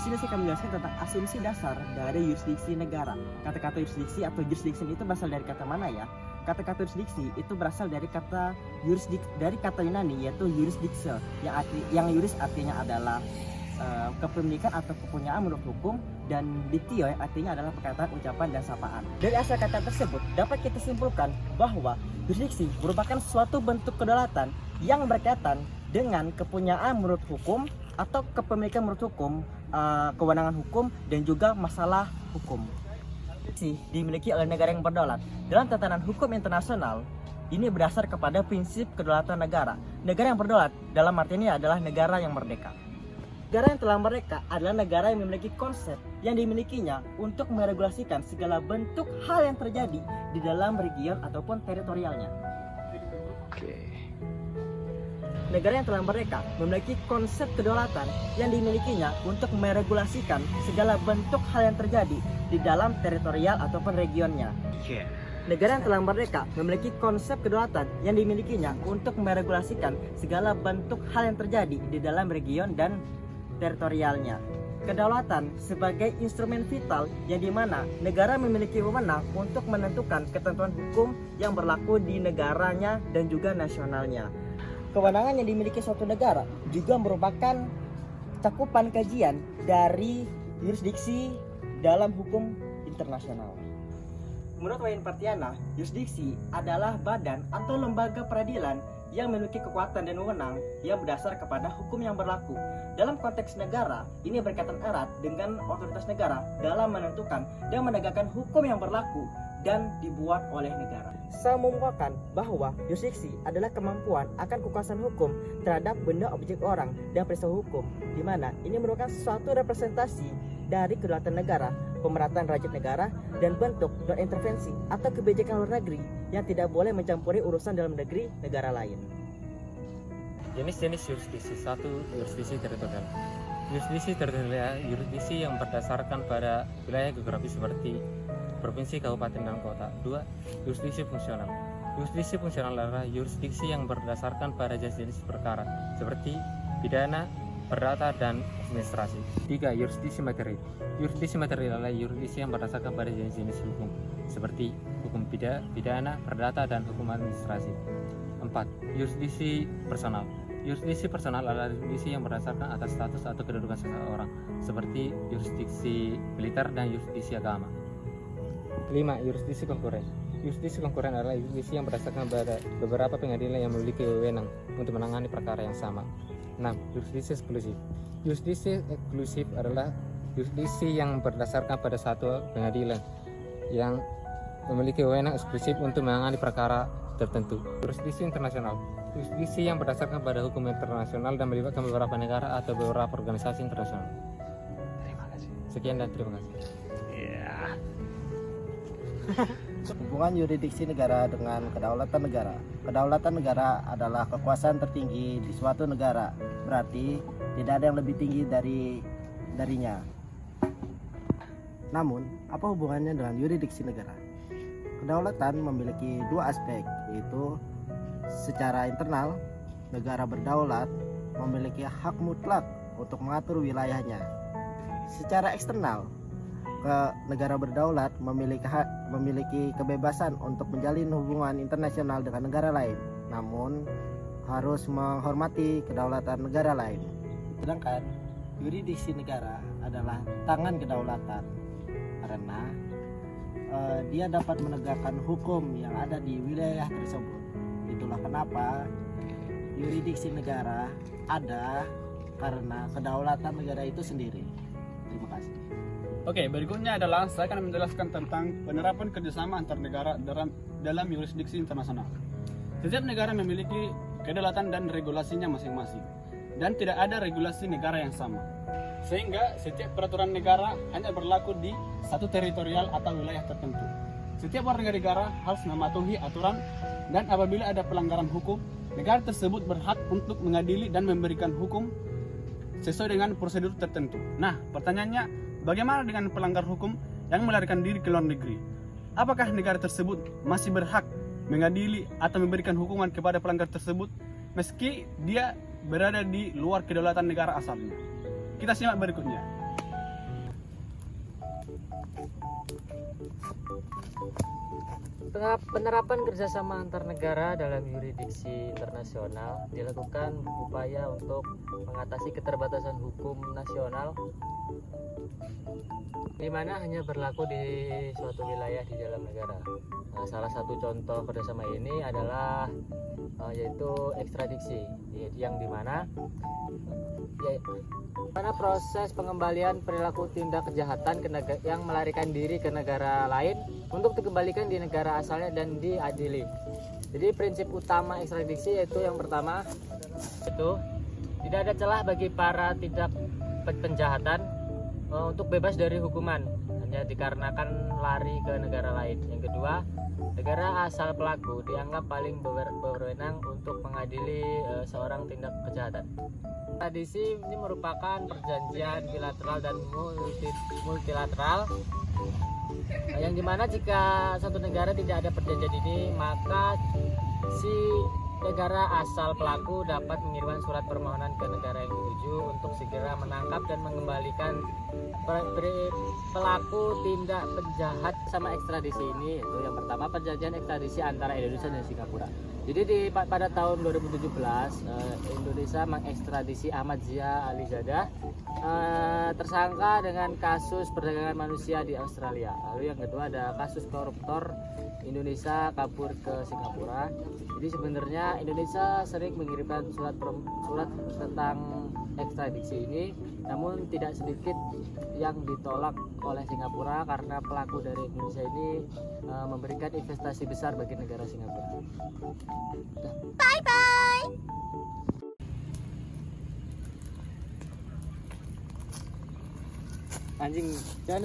sini saya akan menjelaskan tentang asumsi dasar dari yurisdiksi negara. Kata-kata yurisdiksi atau jurisdiction itu berasal dari kata mana ya? Kata-kata yurisdiksi itu berasal dari kata Yunani yaitu jurisdiction yang yuris artinya adalah kepemilikan atau kepunyaan menurut hukum, dan diktio artinya adalah perkataan, ucapan, dan sapaan. Dari asal kata tersebut dapat kita simpulkan bahwa yurisdiksi merupakan suatu bentuk kedaulatan yang berkaitan dengan kepunyaan menurut hukum atau kepemilikan menurut hukum, kewenangan hukum, dan juga masalah hukum. Dimiliki oleh negara yang berdaulat. Dalam tatanan hukum internasional, ini berdasar kepada prinsip kedaulatan negara. Negara yang berdaulat dalam arti ini adalah negara yang merdeka. Negara yang telah merdeka adalah negara yang memiliki konsep yang dimilikinya untuk meregulasikan segala bentuk hal yang terjadi di dalam region ataupun teritorialnya. Negara yang telah merdeka memiliki konsep kedaulatan yang dimilikinya untuk meregulasikan segala bentuk hal yang terjadi di dalam teritorial ataupun regionnya. Negara yang telah merdeka memiliki konsep kedaulatan yang dimilikinya untuk meregulasikan segala bentuk hal yang terjadi di dalam region dan teritorialnya. Kedaulatan sebagai instrumen vital yang dimana negara memiliki wewenang untuk menentukan ketentuan hukum yang berlaku di negaranya dan juga nasionalnya. Kewenangan yang dimiliki suatu negara juga merupakan cakupan kajian dari yurisdiksi dalam hukum internasional. Menurut Wayan Partiana, yurisdiksi adalah badan atau lembaga peradilan yang memiliki kekuatan dan wewenang yang berdasar kepada hukum yang berlaku. Dalam konteks negara, ini berkaitan erat dengan otoritas negara dalam menentukan dan menegakkan hukum yang berlaku dan dibuat oleh negara. Saya mengumpulkan bahwa yurisdiksi adalah kemampuan akan kekuasaan hukum terhadap benda objek orang dan peristiwa hukum, di mana ini merupakan suatu representasi dari kedaulatan negara, pemerataan rajin negara, dan bentuk dan intervensi atau kebijakan luar negeri yang tidak boleh mencampuri urusan dalam negeri negara lain. Jenis-jenis yurisdiksi. 1. Yurisdiksi teritorial. Yurisdiksi teritorial yurisdiksi yang berdasarkan pada wilayah geografis seperti provinsi, kabupaten, dan kota. 2. Yurisdiksi fungsional. Yurisdiksi fungsional adalah yurisdiksi yang berdasarkan pada jenis-jenis perkara seperti pidana, perdata, dan administrasi. 3. Yurisdiksi materi. Yurisdiksi materi adalah yurisdiksi yang berdasarkan pada jenis-jenis hukum seperti hukum pidana, perdata, dan hukum administrasi. 4. Yurisdiksi personal. Yurisdiksi personal adalah yurisdiksi yang berdasarkan atas status atau kedudukan seseorang seperti yurisdiksi militer dan yurisdiksi agama. 5. Yurisdiksi konkuren. Yurisdiksi konkuren adalah yurisdiksi yang berdasarkan pada beberapa pengadilan yang memiliki wewenang untuk menangani perkara yang sama. 6. Yurisdiksi eksklusif. Yurisdiksi eksklusif adalah yurisdiksi yang berdasarkan pada satu pengadilan yang memiliki wewenang eksklusif untuk menangani perkara tertentu. Yurisdiksi internasional. Yurisdiksi yang berdasarkan pada hukum internasional dan melibatkan beberapa negara atau beberapa organisasi internasional. Terima kasih. Sekian dan terima kasih. Hubungan yurisdiksi negara dengan kedaulatan negara. Kedaulatan negara adalah kekuasaan tertinggi di suatu negara. Berarti tidak ada yang lebih tinggi darinya. Namun, apa hubungannya dengan yurisdiksi negara? Kedaulatan memiliki dua aspek, yaitu secara internal, negara berdaulat memiliki hak mutlak untuk mengatur wilayahnya. Secara eksternal, negara berdaulat memiliki kebebasan untuk menjalin hubungan internasional dengan negara lain, namun harus menghormati kedaulatan negara lain. Sedangkan yurisdiksi negara adalah tangan kedaulatan karena dia dapat menegakkan hukum yang ada di wilayah tersebut. Itulah kenapa yurisdiksi negara ada, karena kedaulatan negara itu sendiri. Terima kasih. Oke, berikutnya adalah saya akan menjelaskan tentang penerapan kerjasama antar negara dalam yurisdiksi internasional. Setiap negara memiliki kedaulatan dan regulasinya masing-masing, dan tidak ada regulasi negara yang sama. Sehingga setiap peraturan negara hanya berlaku di satu teritorial atau wilayah tertentu. Setiap warga negara harus mematuhi aturan, dan apabila ada pelanggaran hukum, negara tersebut berhak untuk mengadili dan memberikan hukum sesuai dengan prosedur tertentu. Nah, pertanyaannya, bagaimana dengan pelanggar hukum yang melarikan diri ke luar negeri? Apakah negara tersebut masih berhak mengadili atau memberikan hukuman kepada pelanggar tersebut meski dia berada di luar kedaulatan negara asalnya? Kita simak berikutnya. Penerapan kerjasama antar negara dalam yurisdiksi internasional dilakukan upaya untuk mengatasi keterbatasan hukum nasional di mana hanya berlaku di suatu wilayah di dalam negara. Nah, salah satu contoh kerjasama ini adalah yaitu ekstradisi, yang dimana proses pengembalian perilaku tindak kejahatan yang melarikan diri ke negara lain untuk dikembalikan di negara asalnya dan diadili. Jadi prinsip utama ekstradisi yaitu yang pertama itu tidak ada celah bagi para tindak penjahatan untuk bebas dari hukuman hanya dikarenakan lari ke negara lain. Yang kedua, negara asal pelaku dianggap paling berwenang untuk mengadili seorang tindak kejahatan. Ekstradisi ini merupakan perjanjian bilateral dan multilateral yang dimana jika satu negara tidak ada perjanjian ini, maka si negara asal pelaku dapat mengirimkan surat permohonan ke negara yang dituju untuk segera menangkap dan mengembalikan pelaku tindak penjahat. Sama ekstradisi ini itu yang pertama, perjanjian ekstradisi antara Indonesia dan Singapura. Jadi pada tahun 2017 Indonesia mengekstradisi Ahmad Zia Alizadah tersangka dengan kasus perdagangan manusia di Australia. Lalu yang kedua ada kasus koruptor Indonesia kabur ke Singapura. Jadi sebenarnya Indonesia sering mengirimkan surat tentang ekstradisi ini, namun tidak sedikit yang ditolak oleh Singapura karena pelaku dari Indonesia ini memberikan investasi besar bagi negara Singapura. Bye bye. Anjing, jangan